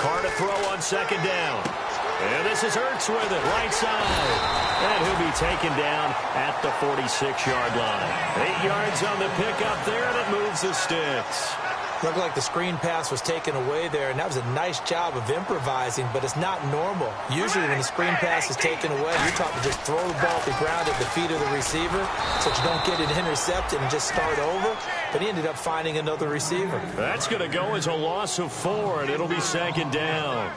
Carr to throw on second down. And this is Ertz with it, right side. And he'll be taken down at the 46-yard line. 8 yards on the pickup there, and it moves the sticks. Looked like the screen pass was taken away there, and that was a nice job of improvising, but it's not normal. Usually when the screen pass is taken away, you're taught to just throw the ball to the ground at the feet of the receiver so that you don't get it intercepted and just start over. But he ended up finding another receiver. That's going to go as a loss of 4, and it'll be second down.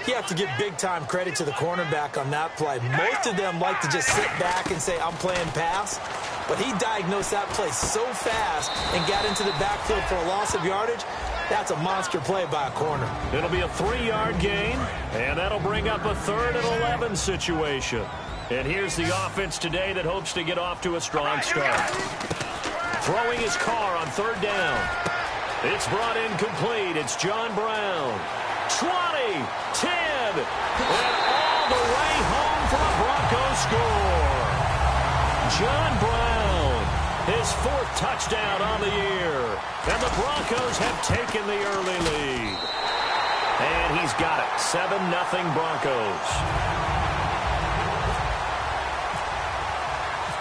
You have to give big-time credit to the cornerback on that play. Most of them like to just sit back and say, I'm playing pass. But he diagnosed that play so fast and got into the backfield for a loss of yardage. That's a monster play by a corner. It'll be a 3-yard gain, and that'll bring up a 3rd and 11 situation. And here's the offense today that hopes to get off to a strong start. Throwing his Carr on 3rd down. It's brought in complete. It's John Brown. 20, 10, and all the way home for a Broncos score. John Brown, his 4th touchdown on the year. And the Broncos have taken the early lead. And he's got it, 7-0 Broncos.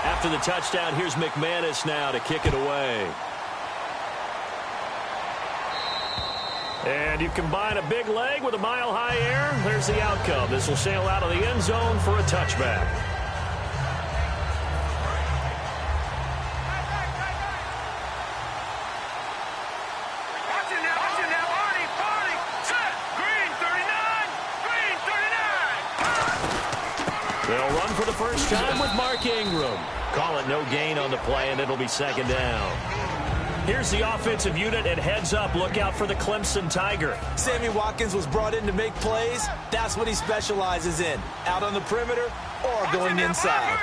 After the touchdown, here's McManus now to kick it away. And you combine a big leg with a mile-high air, there's the outcome. This will sail out of the end zone for a touchback. They'll run for the first time with Mark Ingram. Call it no gain on the play, and it'll be second down. Here's the offensive unit, and heads up, look out for the Clemson Tiger. Sammy Watkins was brought in to make plays. That's what he specializes in, out on the perimeter or going inside.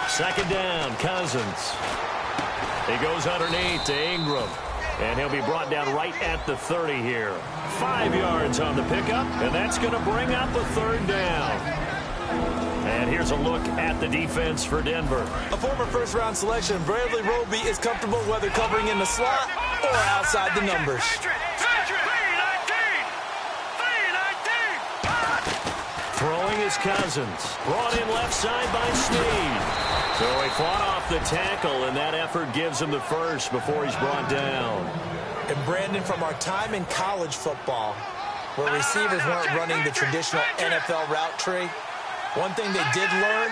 Second down, Cousins. He goes underneath to Ingram, and he'll be brought down right at the 30 here. 5 yards on the pickup, and that's going to bring up a 3rd down. And here's a look at the defense for Denver. A former first-round selection, Bradley Roby is comfortable whether covering in the slot or outside the numbers. Throwing is Cousins. Brought in left side by Snead. So he fought off the tackle, and that effort gives him the first before he's brought down. And Brandon, from our time in college football, where receivers weren't running the traditional NFL route tree, one thing they did learn,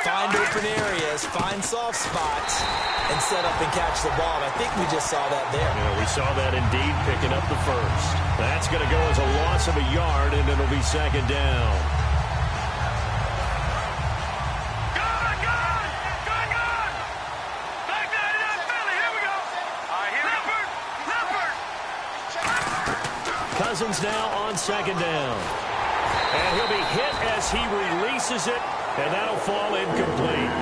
find open areas, find soft spots, and set up and catch the ball. And I think we just saw that there. Yeah, we saw that indeed, picking up the first. That's going to go as a loss of a yard, and it'll be second down. Cousins now on second down. And he'll be hit as he releases it, and that'll fall incomplete.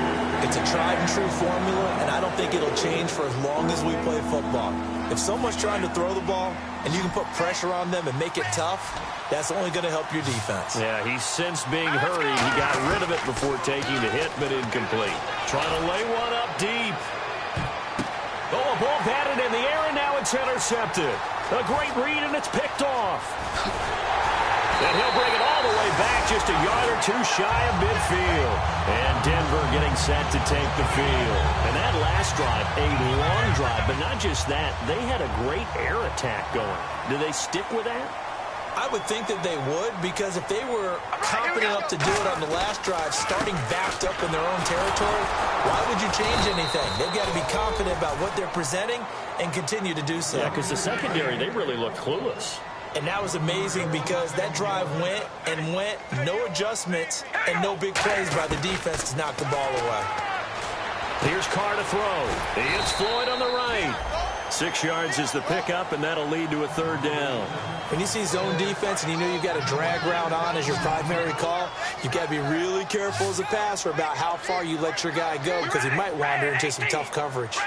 It's a tried-and-true formula, and I don't think it'll change for as long as we play football. If someone's trying to throw the ball and you can put pressure on them and make it tough, that's only going to help your defense. Yeah, he's sensed being hurried. He got rid of it before taking the hit, but incomplete. Trying to lay one up deep. Oh, a ball batted in the air, and now it's intercepted. A great read, and it's picked off. And he'll bring it all the way back, just a yard or two shy of midfield. And Denver getting set to take the field. And that last drive, a long drive, but not just that. They had a great air attack going. Do they stick with that? I would think that they would, because if they were confident enough to do it on the last drive, starting backed up in their own territory, why would you change anything? They've got to be confident about what they're presenting and continue to do so. Yeah, because the secondary, they really look clueless. And that was amazing because that drive went and went, no adjustments, and no big plays by the defense to knock the ball away. Here's Carr to throw. It's Floyd on the right. 6 yards is the pickup, and that'll lead to a 3rd down. When you see zone defense and you know you've got a drag route on as your primary call, you've got to be really careful as a passer about how far you let your guy go, because he might wander into some tough coverage.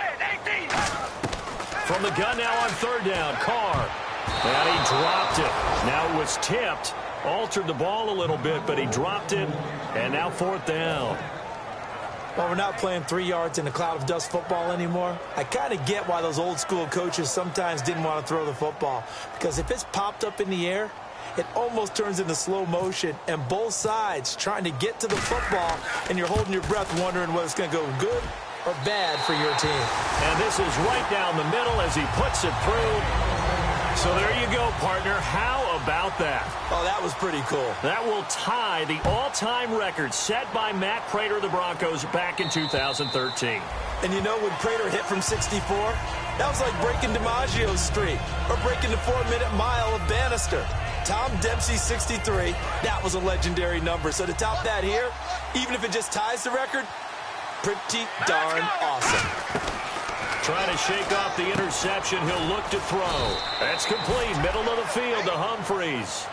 From the gun now on 3rd down, Carr. And he dropped it. Now it was tipped. Altered the ball a little bit, but he dropped it. And now 4th down. Well, we're not playing 3 yards in a cloud of dust football anymore. I kind of get why those old school coaches sometimes didn't want to throw the football. Because if it's popped up in the air, it almost turns into slow motion. And both sides trying to get to the football, and you're holding your breath wondering whether it's going to go good or bad for your team. And this is right down the middle as he puts it through. So there you go, partner. How about that? Oh, that was pretty cool. That will tie the all-time record set by Matt Prater of the Broncos back in 2013. And you know, when Prater hit from 64, that was like breaking DiMaggio's streak or breaking the 4-minute mile of Bannister. Tom Dempsey, 63, that was a legendary number. So to top that here, even if it just ties the record, pretty darn awesome. Trying to shake off the interception. He'll look to throw. That's complete. Middle of the field to Humphries.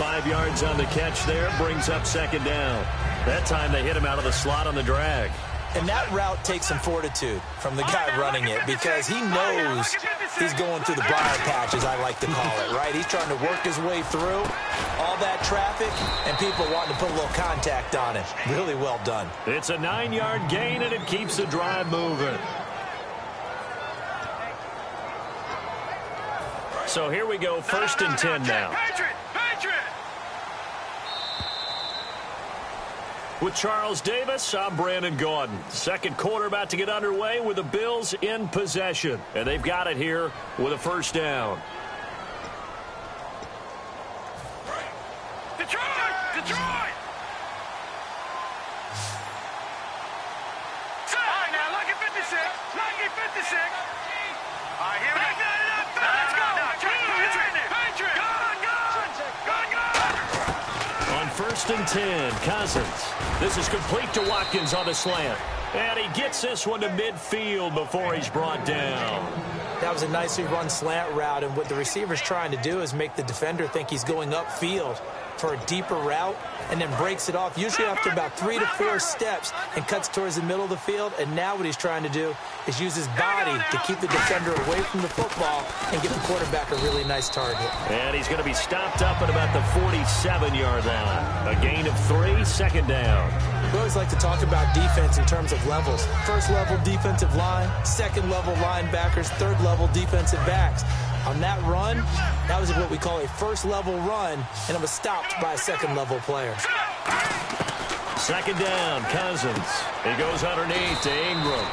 5 yards on the catch there. Brings up second down. That time they hit him out of the slot on the drag. And that route takes some fortitude from the guy running it because he knows he's going through the briar patch, as I like to call it, right? He's trying to work his way through all that traffic and people wanting to put a little contact on it. Really well done. It's a 9-yard gain, and it keeps the drive moving. So here we go, 1st and 10 now. With Charles Davis, I'm Brandon Gaudin. Second quarter about to get underway with the Bills in possession. And they've got it here with a first down. Detroit! Detroit! All right, now, lucky 56. Lucky 56. All right, here we go. Let's go. On 1st and 10, Cousins. This is complete to Watkins on the slant. And he gets this one to midfield before he's brought down. That was a nicely run slant route, and what the receiver's trying to do is make the defender think he's going upfield for a deeper route and then breaks it off, usually after about 3 to 4 steps, and cuts towards the middle of the field. And now what he's trying to do is use his body to keep the defender away from the football and give the quarterback a really nice target. And he's going to be stopped up at about the 47-yard line. A gain of 3, second down. We always like to talk about defense in terms of levels. First level defensive line, second level linebackers, third level defensive backs. On that run, that was what we call a first level run, and it was stopped by a second level player. Second down, Cousins. He goes underneath to Ingram.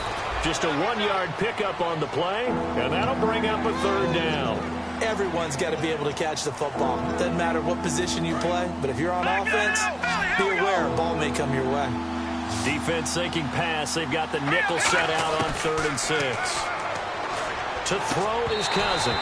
Just a 1-yard pickup on the play, and that'll bring up a third down. Everyone's got to be able to catch the football. Doesn't matter what position you play, but if you're on offense, be aware a ball may come your way. Defense thinking pass. They've got the nickel set out on 3rd and 6. To throw is Cousins.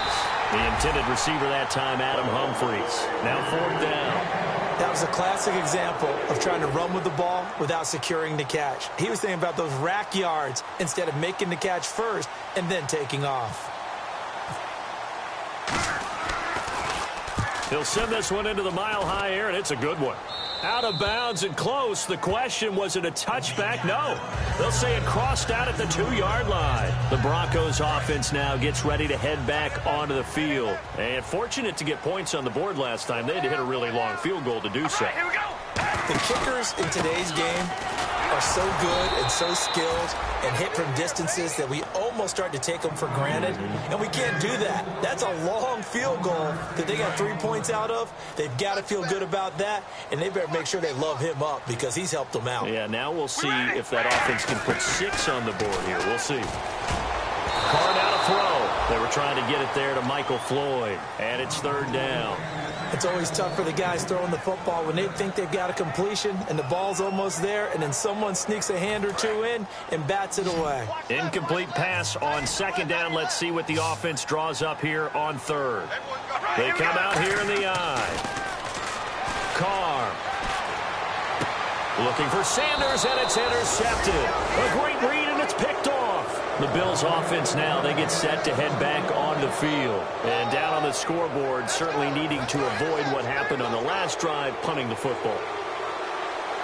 The intended receiver that time, Adam Humphries. Now 4th down. That was a classic example of trying to run with the ball without securing the catch. He was thinking about those rack yards instead of making the catch first and then taking off. He'll send this one into the mile-high air, and it's a good one. Out of bounds and close. The question, was it a touchback? No. They'll say it crossed out at the 2-yard line. The Broncos offense now gets ready to head back onto the field. And fortunate to get points on the board last time. They had to hit a really long field goal to do so. Right, here we go. The kickers in today's game are so good and so skilled and hit from distances that we almost start to take them for granted, and we can't do that. That's a long field goal that they got 3 points out of. They've got to feel good about that, and they better make sure they love him up because he's helped them out. Yeah, now we'll see if that offense can put 6 on the board here. We'll see. Carr now to throw. They were trying to get it there to Michael Floyd, and it's 3rd down. It's always tough for the guys throwing the football when they think they've got a completion and the ball's almost there, and then someone sneaks a hand or two in and bats it away. Incomplete pass on 2nd down. Let's see what the offense draws up here on 3rd. They come out here in the eye. Carr looking for Sanders, and it's intercepted. A great read, and it's picked off. The Bills offense now, they get set to head back on the field. And down on the scoreboard, certainly needing to avoid what happened on the last drive, punting the football.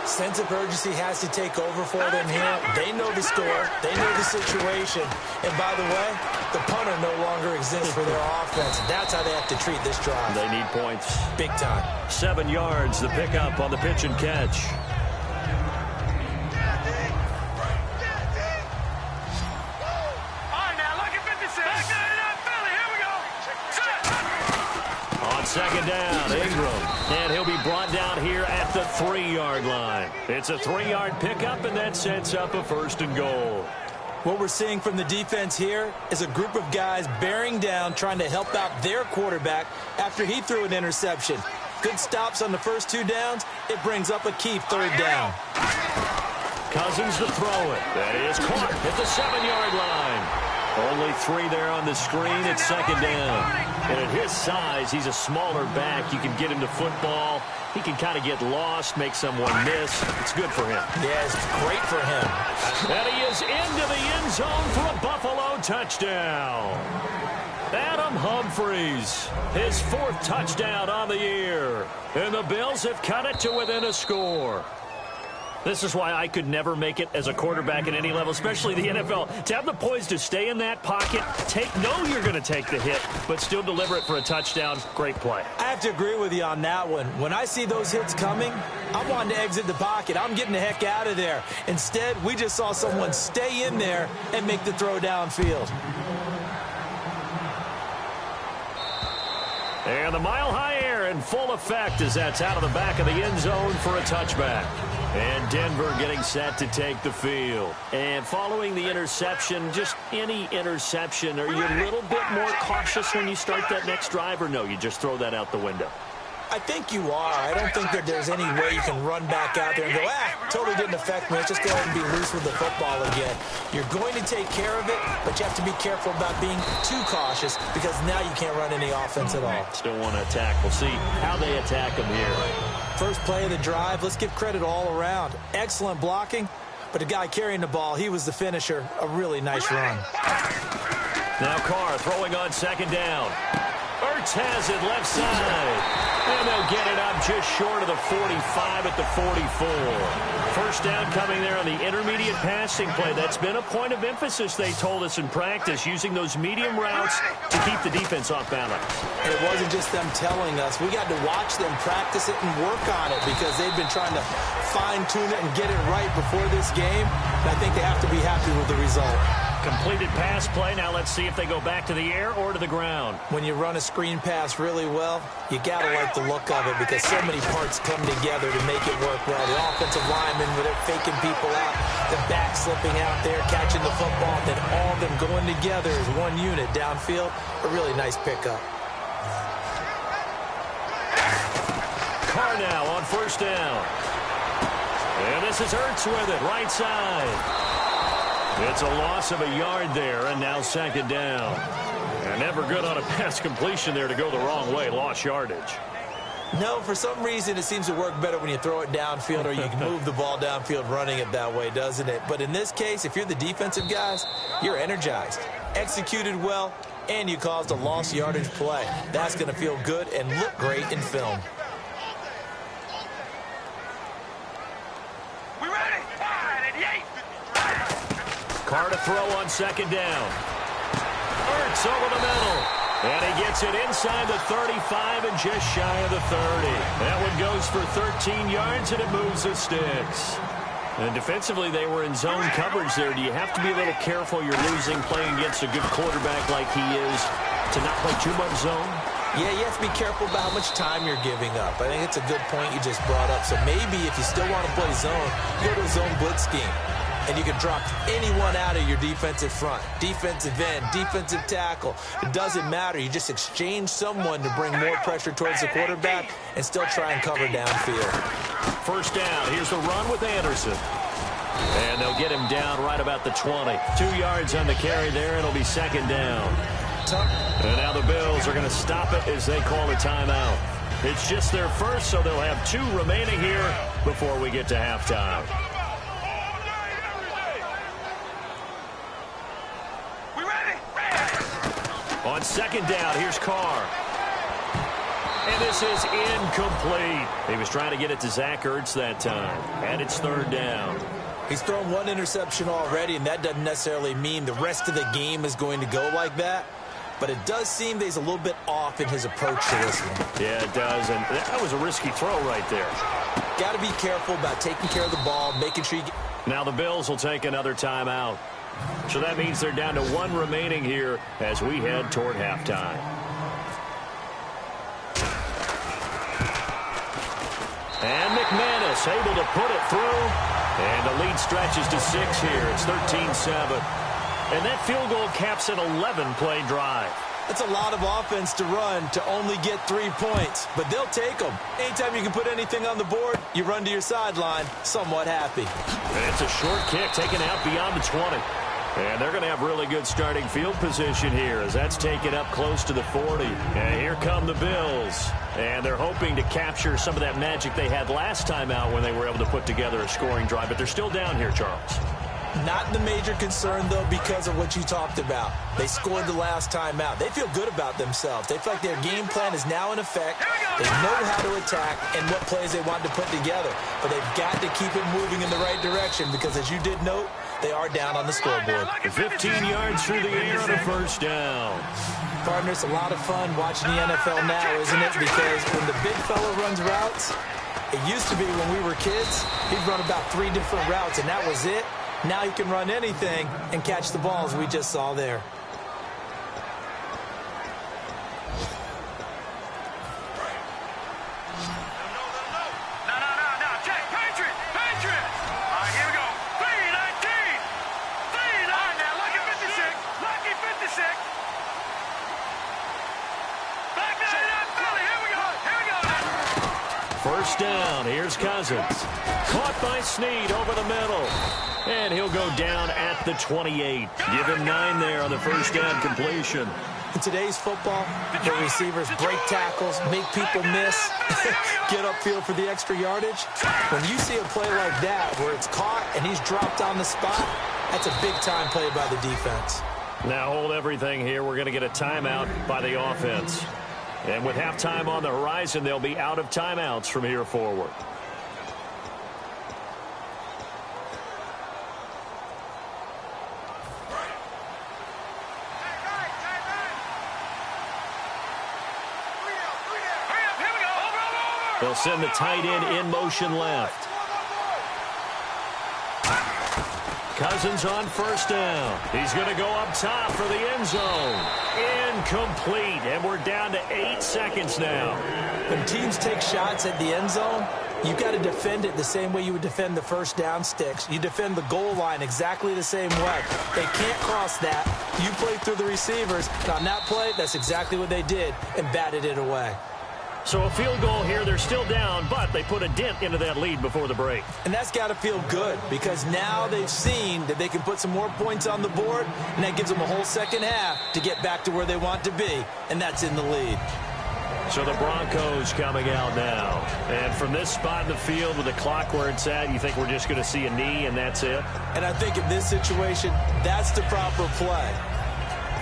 Sense of urgency has to take over for them here. They know the score. They know the situation. And by the way, the punter no longer exists for their offense. That's how they have to treat this drive. They need points. Big time. 7 yards, the pickup on the pitch and catch. second down, Ingram. And he'll be brought down here at the 3-yard line. It's a 3-yard pickup, and that sets up a 1st and goal. What we're seeing from the defense here is a group of guys bearing down, trying to help out their quarterback after he threw an interception. Good stops on the first 2 downs. It brings up a key 3rd down. Cousins to throw it. That is caught at the 7-yard line. Only 3 there on the screen. It's 2nd down. And at his size, he's a smaller back. You can get him to football. He can kind of get lost, make someone miss. It's good for him. Yeah, it's great for him. And he is into the end zone for a Buffalo touchdown. Adam Humphries, his 4th touchdown on the year. And the Bills have cut it to within a score. This is why I could never make it as a quarterback at any level, especially the NFL. To have the poise to stay in that pocket, know you're going to take the hit, but still deliver it for a touchdown. Great play. I have to agree with you on that one. When I see those hits coming, I'm wanting to exit the pocket. I'm getting the heck out of there. Instead, we just saw someone stay in there and make the throw downfield. And the mile-high air in full effect as that's out of the back of the end zone for a touchback. And Denver getting set to take the field. And following the interception, just any interception, are you a little bit more cautious when you start that next drive, or no, you just throw that out the window? I think you are. I don't think that there's any way you can run back out there and go, totally didn't affect me. Let's just go ahead and be loose with the football again. You're going to take care of it, but you have to be careful about being too cautious because now you can't run any offense at all. Still want to attack. We'll see how they attack them here. First play of the drive, let's give credit all around. Excellent blocking, but the guy carrying the ball, he was the finisher. A really nice run. Now Carr throwing on 2nd down. Ertz has it left side. And they'll get it up just short of the 45 at the 44. First down coming there on the intermediate passing play. That's been a point of emphasis, they told us in practice, using those medium routes to keep the defense off balance. And it wasn't just them telling us. We got to watch them practice it and work on it because they've been trying to fine-tune it and get it right before this game. And I think they have to be happy with the result. Completed pass play. Now let's see if they go back to the air or to the ground. When you run a screen pass really well, you got to like the look of it because so many parts come together to make it work well. The offensive linemen with it faking people out, the back slipping out there, catching the football, then all of them going together as one unit downfield. A really nice pickup. Carr now on 1st down. And this is Ertz with it, right side. It's a loss of a yard there, and now 2nd down. And never good on a pass completion there to go the wrong way. Lost yardage. No, for some reason it seems to work better when you throw it downfield or you can move the ball downfield running it that way, doesn't it? But in this case, if you're the defensive guys, you're energized, executed well, and you caused a lost yardage play. That's going to feel good and look great in film. We ready? 88. Carr to throw on 2nd down. Ertz over the middle. And he gets it inside the 35 and just shy of the 30. That one goes for 13 yards, and it moves the sticks. And defensively, they were in zone coverage there. Do you have to be a little careful? You're losing playing against a good quarterback like he is to not play too much zone? Yeah, you have to be careful about how much time you're giving up. I think it's a good point you just brought up. So maybe if you still want to play zone, go to a zone blitz scheme. And you can drop anyone out of your defensive front, defensive end, defensive tackle. It doesn't matter. You just exchange someone to bring more pressure towards the quarterback and still try and cover downfield. 1st down. Here's the run with Anderson. And they'll get him down right about the 20. 2 yards on the carry there. It'll be 2nd down. And now the Bills are going to stop it as they call a timeout. It's just their first, so they'll have 2 remaining here before we get to halftime. On 2nd down, here's Carr. And this is incomplete. He was trying to get it to Zach Ertz that time. And it's 3rd down. He's thrown 1 interception already, and that doesn't necessarily mean the rest of the game is going to go like that. But it does seem that he's a little bit off in his approach to this one. Yeah, it does. And that was a risky throw right there. Got to be careful about taking care of the ball, making sure you get... Now the Bills will take another timeout. So that means they're down to 1 remaining here as we head toward halftime. And McManus able to put it through. And the lead stretches to 6 here. It's 13-7. And that field goal caps an 11-play drive. That's a lot of offense to run to only get 3 points, but they'll take them. Anytime you can put anything on the board, you run to your sideline somewhat happy. And it's a short kick taken out beyond the 20. And they're going to have really good starting field position here as that's taken up close to the 40. And here come the Bills. And they're hoping to capture some of that magic they had last time out when they were able to put together a scoring drive. But they're still down here, Charles. Not the major concern, though, because of what you talked about. They scored the last time out. They feel good about themselves. They feel like their game plan is now in effect. They know how to attack and what plays they want to put together. But they've got to keep it moving in the right direction because, as you did note, they are down on the scoreboard. 15 yards through the air on a first down. Partner, it's a lot of fun watching the NFL now, isn't it? Because when the big fella runs routes, it used to be when we were kids, he'd run about 3 different routes, and that was it. Now you can run anything and catch the balls we just saw there. No. Check. Patriot. All right, here we go. 3-19. 3-19. All right, now, lucky 56. Lucky 56. Back down that Philly. Here we go. First down. Here's Cousins. Caught by Snead over the middle. And he'll go down at the 28. Give him 9 there on the first down completion. In today's football, the receivers break tackles, make people miss, get upfield for the extra yardage. When you see a play like that where it's caught and he's dropped on the spot, that's a big-time play by the defense. Now hold everything here. We're going to get a timeout by the offense. And with halftime on the horizon, they'll be out of timeouts from here forward. They'll send the tight end in motion left. Cousins on first down. He's going to go up top for the end zone. Incomplete, and we're down to 8 seconds now. When teams take shots at the end zone, you've got to defend it the same way you would defend the first down sticks. You defend the goal line exactly the same way. They can't cross that. You play through the receivers. And on that play, that's exactly what they did and batted it away. So a field goal here, they're still down, but they put a dent into that lead before the break. And that's got to feel good because now they've seen that they can put some more points on the board, and that gives them a whole second half to get back to where they want to be, and that's in the lead. So the Broncos coming out now. And from this spot in the field with the clock where it's at, you think we're just going to see a knee and that's it? And I think in this situation, that's the proper play.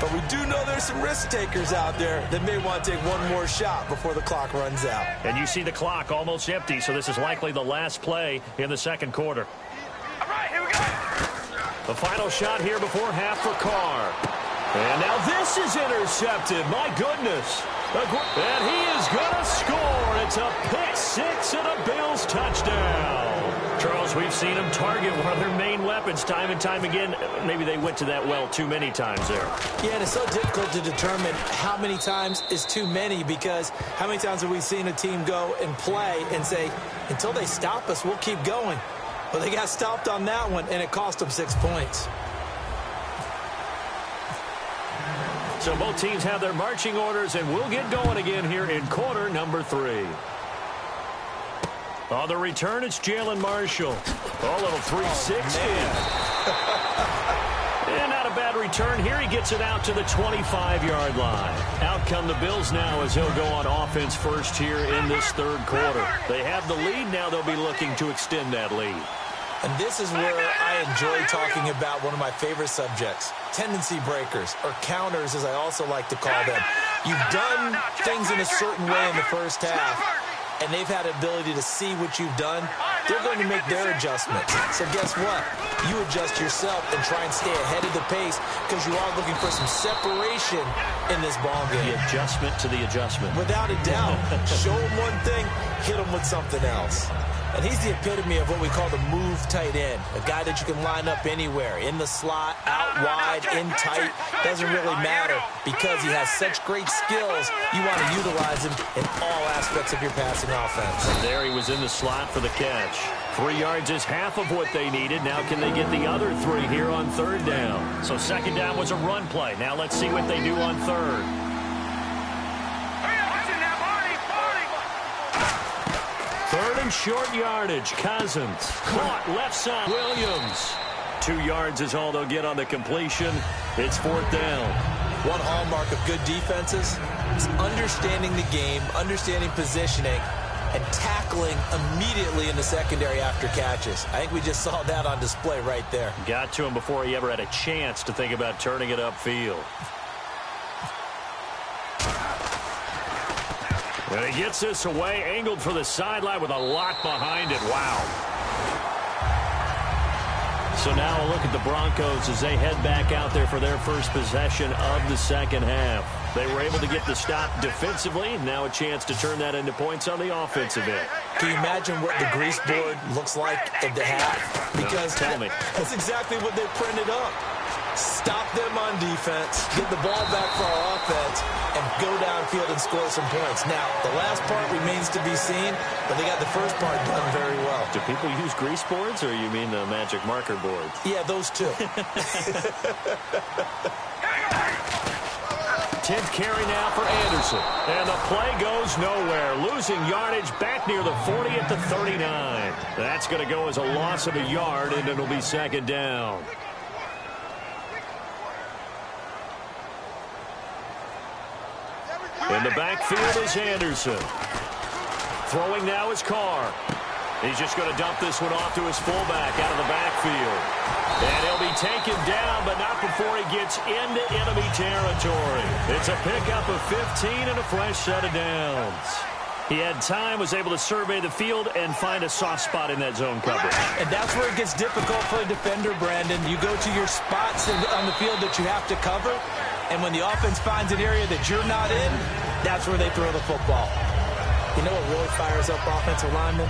But we do know there's some risk takers out there that may want to take one more shot before the clock runs out. And you see the clock almost empty, so this is likely the last play in the second quarter. All right, here we go. The final shot here before half for Carr. And now this is intercepted. My goodness. And he is going to score. It's a pick six and a Bills touchdown. Charles, we've seen them target one of their main weapons time and time again. Maybe they went to that well too many times there. Yeah, and it's so difficult to determine how many times is too many because how many times have we seen a team go and play and say, until they stop us, we'll keep going. Well, they got stopped on that one, and it cost them 6 points. So both teams have their marching orders, and we'll get going again here in quarter number 3. On the return, it's Jalen Marshall. Oh, a little 360. And not a bad return here. He gets it out to the 25-yard line. Out come the Bills now as he'll go on offense first here in this third quarter. They have the lead. Now they'll be looking to extend that lead. And this is where I enjoy talking about one of my favorite subjects, tendency breakers, or counters as I also like to call them. You've done things in a certain way in the first half, and they've had the ability to see what you've done. They're going to make their adjustments. So guess what? You adjust yourself and try and stay ahead of the pace because you are looking for some separation in this ball game. The adjustment to the adjustment. Without a doubt. Show them one thing, hit them with something else. And he's the epitome of what we call the move tight end, a guy that you can line up anywhere, in the slot, out wide, in tight. Doesn't really matter because he has such great skills. You want to utilize him in all aspects aspects of your passing offense. And there he was in the slot for the catch. 3 yards is half of what they needed. Now can they get the other 3 here on third down? So second down was a run play. Now let's see what they do on third. Third and short yardage. Cousins caught left side. Williams. 2 yards is all they'll get on the completion. It's fourth down. One hallmark of good defenses is understanding the game, understanding positioning, and tackling immediately in the secondary after catches. I think we just saw that on display right there. Got to him before he ever had a chance to think about turning it upfield. And he gets this away, angled for the sideline with a lot behind it. Wow. So now a look at the Broncos as they head back out there for their first possession of the second half. They were able to get the stop defensively. Now a chance to turn that into points on the offensive end. Can you imagine what the grease board looks like at the half? Because no, tell me. That's exactly what they printed up. Stop them on defense, get the ball back for our offense, and go downfield and score some points. Now, the last part remains to be seen, but they got the first part done very well. Do people use grease boards, or you mean the magic marker boards? Yeah, those two. 10th carry now for Anderson. And the play goes nowhere. Losing yardage back near the 40 at the 39. That's going to go as a loss of a yard, and it'll be second down. In the backfield is Anderson. Throwing now is Carr. He's just going to dump this one off to his fullback out of the backfield. And he'll be taken down, but not before he gets into enemy territory. It's a pickup of 15 and a fresh set of downs. He had time, was able to survey the field and find a soft spot in that zone coverage. And that's where it gets difficult for a defender, Brandon. You go to your spots on the field that you have to cover, and when the offense finds an area that you're not in, that's where they throw the football. You know what really fires up offensive linemen?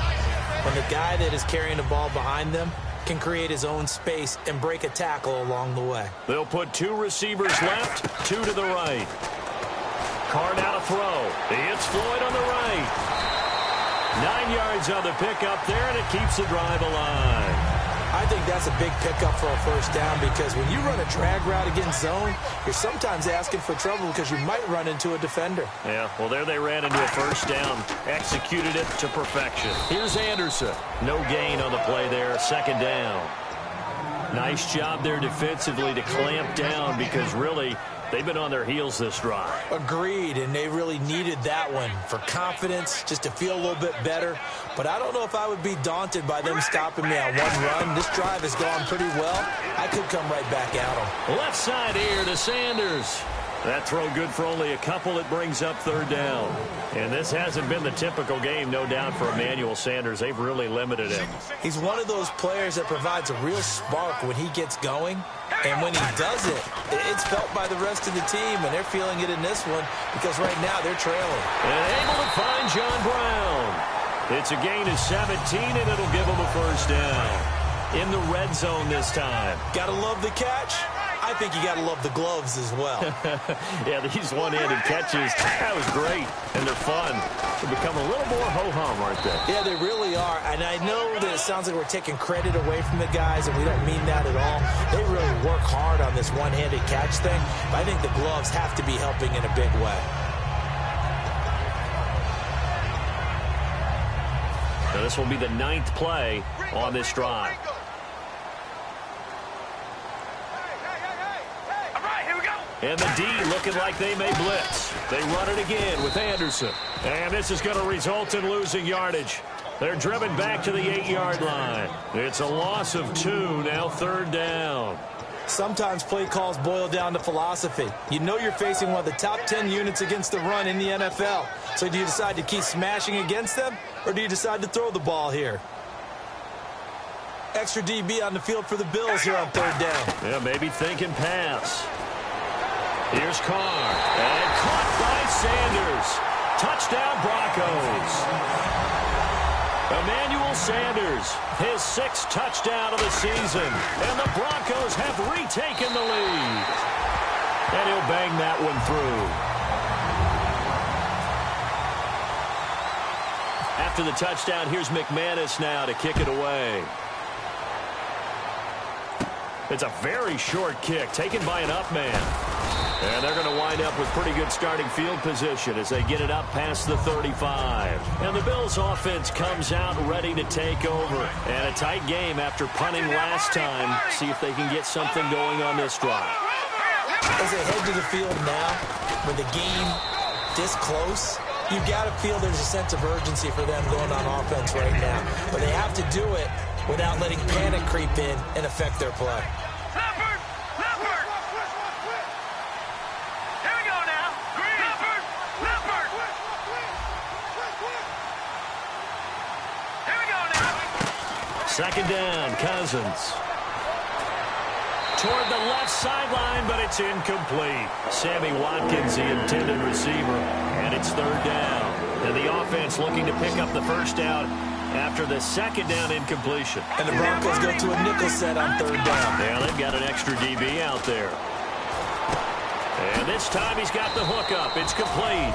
When the guy that is carrying the ball behind them can create his own space and break a tackle along the way. They'll put 2 receivers left, 2 to the right. Carr now to throw. It's Floyd on the right. 9 yards on the pickup there, and it keeps the drive alive. I think that's a big pickup for a first down, because when you run a drag route against zone, you're sometimes asking for trouble because you might run into a defender. Yeah, well, there they ran into a first down. Executed it to perfection. Here's Anderson. No gain on the play there. Second down. Nice job there defensively to clamp down, because really they've been on their heels this drive. Agreed, and they really needed that one for confidence, just to feel a little bit better. But I don't know if I would be daunted by them stopping me on one run. This drive has gone pretty well. I could come right back at them. Left side here to Sanders. That throw good for only a couple. It brings up third down. And this hasn't been the typical game, no doubt, for Emmanuel Sanders. They've really limited him. He's one of those players that provides a real spark when he gets going. And when he does it, it's felt by the rest of the team, and they're feeling it in this one because right now they're trailing. And able to find John Brown. It's a gain of 17, and it'll give him a first down. In the red zone this time. Gotta love the catch. I think you gotta love the gloves as well. Yeah, these one-handed catches, that was great, and they're fun. They become a little more ho-hum, aren't they? Yeah, they really are, and I know that it sounds like we're taking credit away from the guys, and we don't mean that at all. They really work hard on this one-handed catch thing, but I think the gloves have to be helping in a big way. Now, this will be the 9th play on this drive. And the D looking like they may blitz. They run it again with Anderson. And this is going to result in losing yardage. They're driven back to the 8-yard line. It's a loss of 2, now third down. Sometimes play calls boil down to philosophy. You know you're facing one of the top 10 units against the run in the NFL. So do you decide to keep smashing against them, or do you decide to throw the ball here? Extra DB on the field for the Bills here on third down. Yeah, maybe thinking pass. Here's Carr, and caught by Sanders. Touchdown, Broncos. Emmanuel Sanders, his 6th touchdown of the season, and the Broncos have retaken the lead. And he'll bang that one through. after the touchdown, here's McManus now to kick it away. It's a very short kick taken by an up man. And they're going to wind up with pretty good starting field position as they get it up past the 35. And the Bills offense comes out ready to take over. And a tight game after punting last time. See if they can get something going on this drive. As they head to the field now, with the game this close, you've got to feel there's a sense of urgency for them going on offense right now. But they have to do it without letting panic creep in and affect their play. Second down, Cousins. Toward the left sideline, but it's incomplete. Sammy Watkins, the intended receiver, and it's third down. And the offense looking to pick up the first down after the second down incompletion. And the Broncos go to a nickel set on third down. Yeah, they've got an extra DB out there. And this time he's got the hook up. It's complete.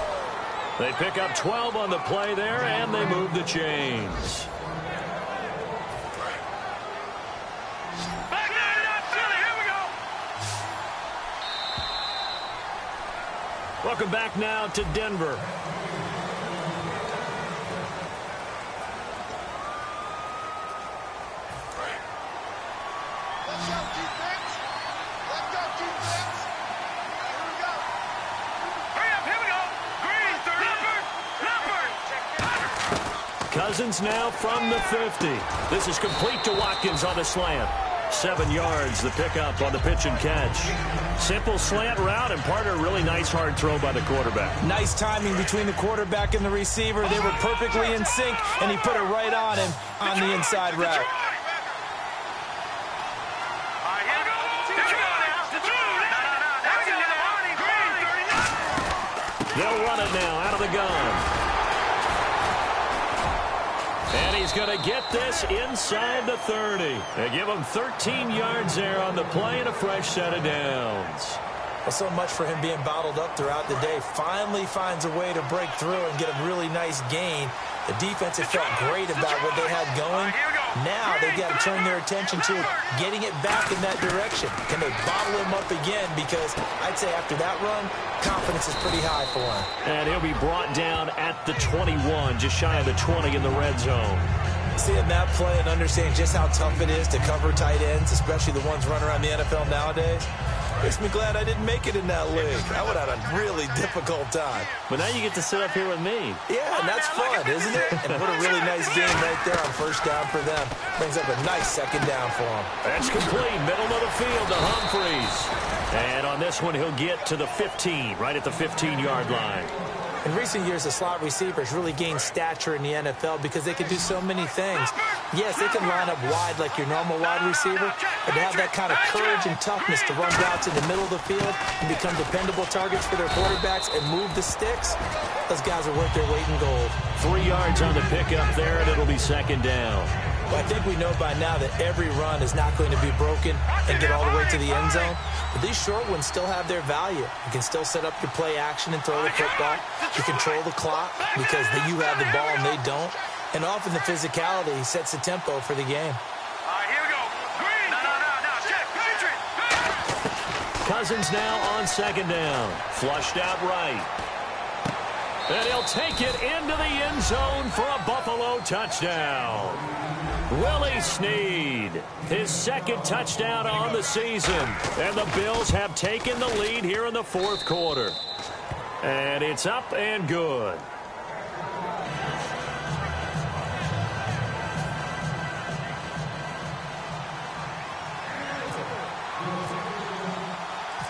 They pick up 12 on the play there, and they move the chains. Welcome back now to Denver. Cousins now from the 50. This is complete to Watkins on the slant. 7 yards, the pickup on the pitch and catch. Simple slant route, and part of a really nice hard throw by the quarterback. Nice timing between the quarterback and the receiver. They were perfectly in sync, and he put it right on him on the inside route. They'll run it now out of the gun. And he's going to get this inside the 30. They give him 13 yards there on the play and a fresh set of downs. Well, so much for him being bottled up throughout the day. Finally finds a way to break through and get a really nice gain. The defense had felt great about what they had going. Now they've got to turn their attention to getting it back in that direction. Can they bottle him up again? Because I'd say after that run, confidence is pretty high for him. And he'll be brought down at the 21, just shy of the 20 in the red zone. Seeing that play and understanding just how tough it is to cover tight ends, especially the ones running around the NFL nowadays, makes me glad I didn't make it in that league. I would have had a really difficult time. But now you get to sit up here with me. Yeah, and that's fun, isn't it? And put a really nice game right there on first down for them. Brings up a nice second down for them. That's complete. Middle of the field to Humphreys. And on this one, he'll get to the 15, right at the 15-yard line. In recent years, the slot receivers really gained stature in the NFL because they can do so many things. Yes, they can line up wide like your normal wide receiver, but to have that kind of courage and toughness to run routes in the middle of the field and become dependable targets for their quarterbacks and move the sticks, those guys are worth their weight in gold. 3 yards on the pickup there, and it'll be second down. Well, I think we know by now that every run is not going to be broken and get all the way to the end zone. But these short ones still have their value. You can still set up your play action and throw the football. You control the clock because you have the ball and they don't. And often the physicality sets the tempo for the game. Here we go. Green. No. Check. Patriot. Cousins now on second down. Flushed out right. And he'll take it into the end zone for a Buffalo touchdown. Willie Snead, his second touchdown on the season. And the Bills have taken the lead here in the fourth quarter. And it's up and good.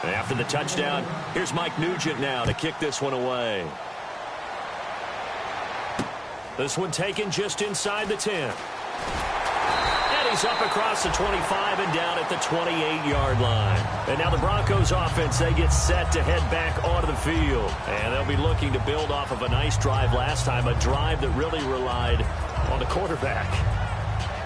After the touchdown, here's Mike Nugent now to kick this one away. This one taken just inside the 10. And he's up across the 25 and down at the 28-yard line. And now the Broncos offense, they get set to head back onto the field. And they'll be looking to build off of a nice drive last time, a drive that really relied on the quarterback.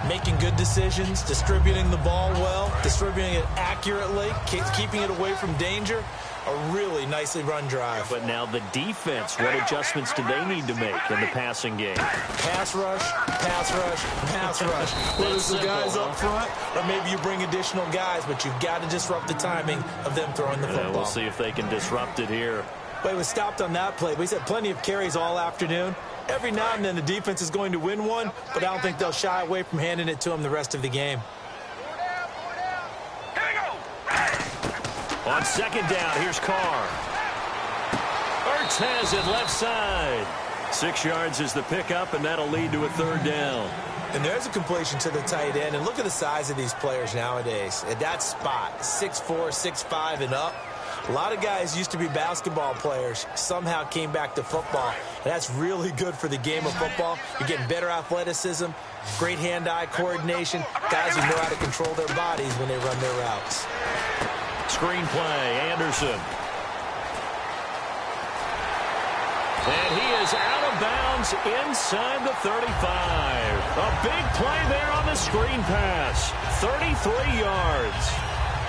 Making good decisions, distributing the ball well, distributing it accurately, keeping it away from danger. A really nicely run drive. But now the defense, what adjustments do they need to make in the passing game? Pass rush, pass rush, pass rush. Whether it's the guys up front or maybe you bring additional guys, but you've got to disrupt the timing of them throwing the football. We'll see if they can disrupt it here. But he was stopped on that play. He's had plenty of carries all afternoon. Every now and then the defense is going to win one, but I don't think they'll shy away from handing it to him the rest of the game. On second down, here's Carr. Ertz has it left side. 6 yards is the pickup, and that'll lead to a third down. And there's a completion to the tight end. And look at the size of these players nowadays. At that spot, 6'4", 6'5", and up. A lot of guys used to be basketball players, somehow came back to football. And that's really good for the game of football. You're getting better athleticism, great hand-eye coordination, guys who know how to control their bodies when they run their routes. Screen play, Anderson. And he is out of bounds inside the 35. A big play there on the screen pass. 33 yards.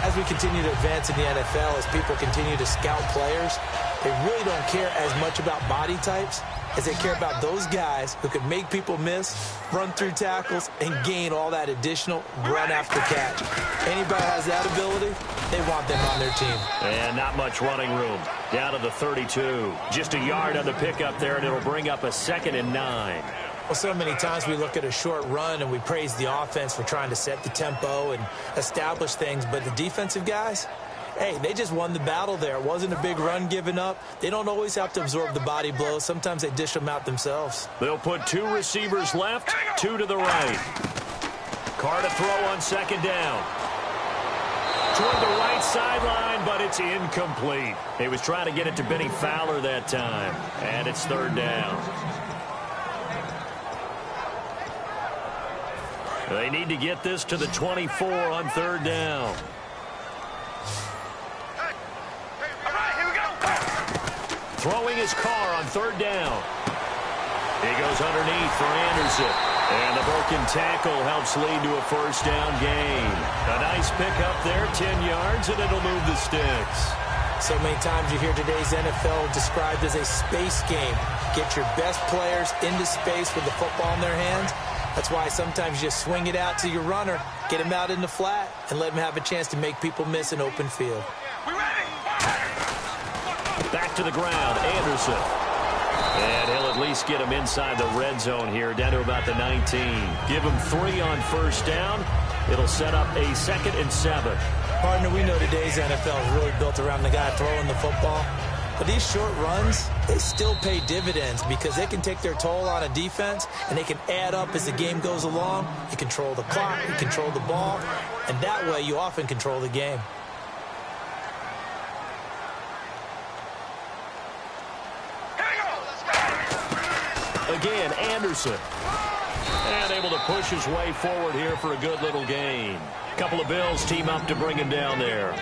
As we continue to advance in the NFL, as people continue to scout players, they really don't care as much about body types as they care about those guys who can make people miss, run through tackles, and gain all that additional run after catch. Anybody has that ability, they want them on their team. And not much running room. Down to the 32. Just a yard on the pickup there, and it'll bring up a 2nd and 9. Well, so many times we look at a short run and we praise the offense for trying to set the tempo and establish things, but the defensive guys, hey, they just won the battle there. It wasn't a big run given up. They don't always have to absorb the body blows. Sometimes they dish them out themselves. They'll put 2 receivers left, 2 to the right. Carr to throw on second down. Toward the right sideline, but it's incomplete. He was trying to get it to Benny Fowler that time, and it's third down. They need to get this to the 24 on third down. Throwing his Carr on third down. He goes underneath for Anderson. And the broken tackle helps lead to a first down gain. A nice pickup there, 10 yards, and it'll move the sticks. So many times you hear today's NFL described as a space game. Get your best players into space with the football in their hands. That's why sometimes you just swing it out to your runner, get him out in the flat, and let him have a chance to make people miss an open field. Back to the ground, Anderson. And he'll at least get him inside the red zone here, down to about the 19. Give him 3 on first down. It'll set up a 2nd and 7. Partner, we know today's NFL is really built around the guy throwing the football. But these short runs, they still pay dividends because they can take their toll on a defense and they can add up as the game goes along. You control the clock, you control the ball, and that way you often control the game. Again, Anderson. And able to push his way forward here for a good little gain. A couple of Bills team up to bring him down there.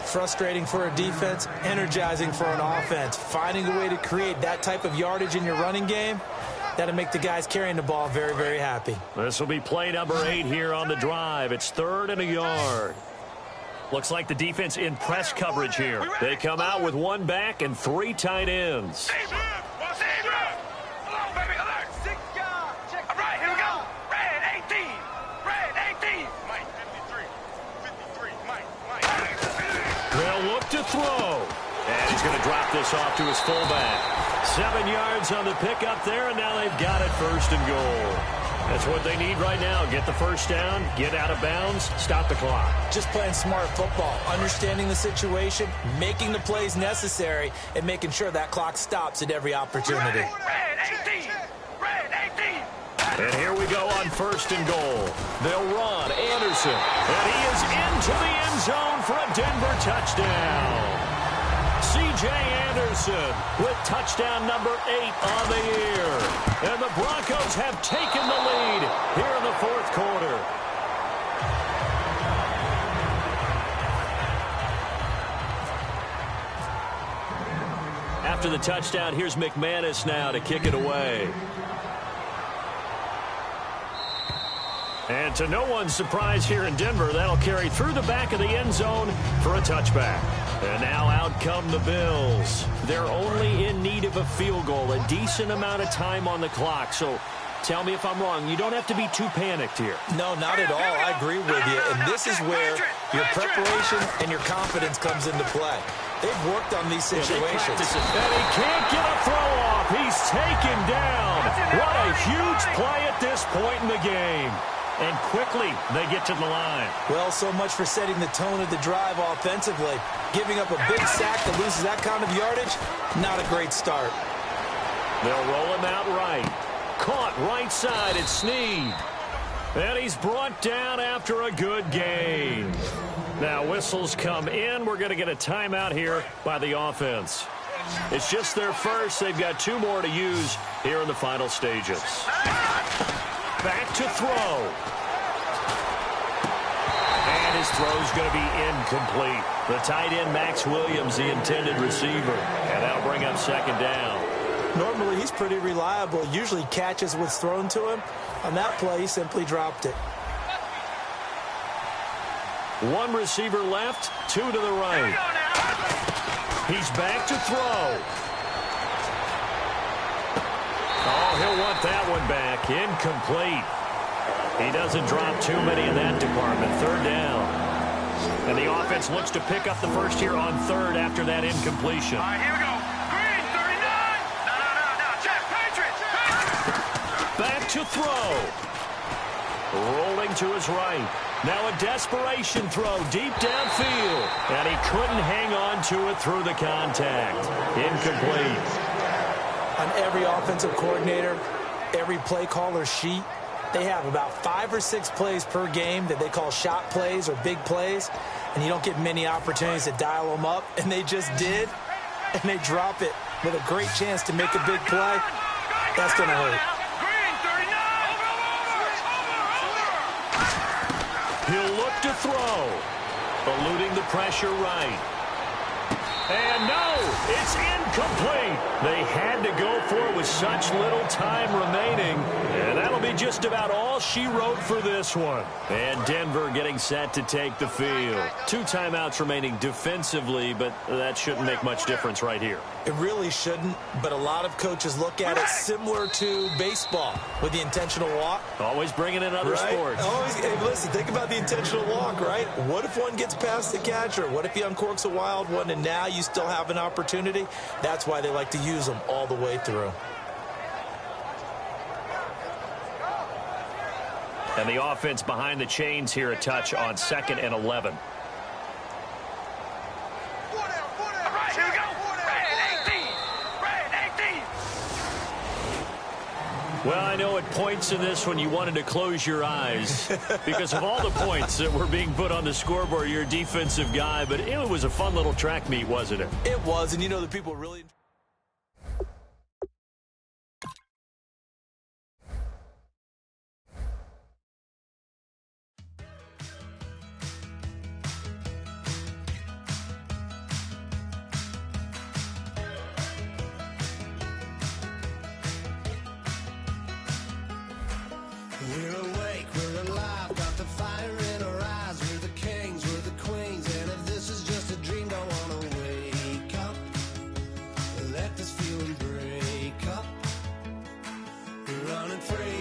Frustrating for a defense, energizing for an offense. Finding a way to create that type of yardage in your running game, that'll make the guys carrying the ball very, very happy. This will be play number 8 here on the drive. It's 3rd and a yard. Looks like the defense in press coverage here. They come out with 1 back and 3 tight ends. They'll look to throw. And he's going to drop this off to his fullback. 7 yards on the pickup there, and now they've got it 1st and goal. That's what they need right now. Get the first down, get out of bounds, stop the clock. Just playing smart football, understanding the situation, making the plays necessary, and making sure that clock stops at every opportunity. And here we go on 1st and goal. They'll run Anderson, and he is into the end zone for a Denver touchdown. C.J. Anderson with touchdown number 8 on the year. And the Broncos have taken the lead here in the 4th quarter. After the touchdown, here's McManus now to kick it away. And to no one's surprise here in Denver, that'll carry through the back of the end zone for a touchback. And now out come the Bills. They're only in need of a field goal, a decent amount of time on the clock. So tell me if I'm wrong. You don't have to be too panicked here. No, not at all. I agree with you. And this is where your preparation and your confidence comes into play. They've worked on these situations. And he can't get a throw off. He's taken down. What a huge play at this point in the game. And quickly, they get to the line. Well, so much for setting the tone of the drive offensively. Giving up a big sack that loses that kind of yardage, not a great start. They'll roll him out right. Caught right side, it's Snead. And he's brought down after a good gain. Now whistles come in. We're going to get a timeout here by the offense. It's just their first. They've got 2 more to use here in the final stages. Back to throw. And his throw's going to be incomplete. The tight end, Max Williams, the intended receiver. And that'll bring up second down. Normally, he's pretty reliable. Usually catches what's thrown to him. On that play, he simply dropped it. 1 receiver left, 2 to the right. He's back to throw. Oh, he'll want that one back. Incomplete. He doesn't drop too many in that department. Third down. And the offense looks to pick up the first here on third after that incompletion. All right, here we go. Green, 39. No. Check. Patriots. Back to throw. Rolling to his right. Now a desperation throw deep downfield. And he couldn't hang on to it through the contact. Incomplete. On every offensive coordinator, every play caller sheet, they have about 5 or 6 plays per game that they call shot plays or big plays, and you don't get many opportunities to dial them up, and they just did, and they drop it with a great chance to make a big play. That's going to hurt. He'll look to throw, eluding the pressure right. And no, it's incomplete. They had to go for it with such little time remaining. And that'll be just about all she wrote for this one. And Denver getting set to take the field. 2 timeouts remaining defensively, but that shouldn't make much difference right here. It really shouldn't, but a lot of coaches look at it similar to baseball with the intentional walk. Always bringing in other sports. Always, hey, listen, think about the intentional walk, right? What if one gets past the catcher? What if he uncorks a wild one and now you still have an opportunity? That's why they like to use them all the way through. And the offense behind the chains here a touch on 2nd and 11. Well, I know at points in this one you wanted to close your eyes because of all the points that were being put on the scoreboard. You're a defensive guy, but it was a fun little track meet, wasn't it? It was, and you know the people really... We're awake, we're alive, got the fire in our eyes. We're the kings, we're the queens, and if this is just a dream, don't wanna wake up. Let this feeling break up. We're running free.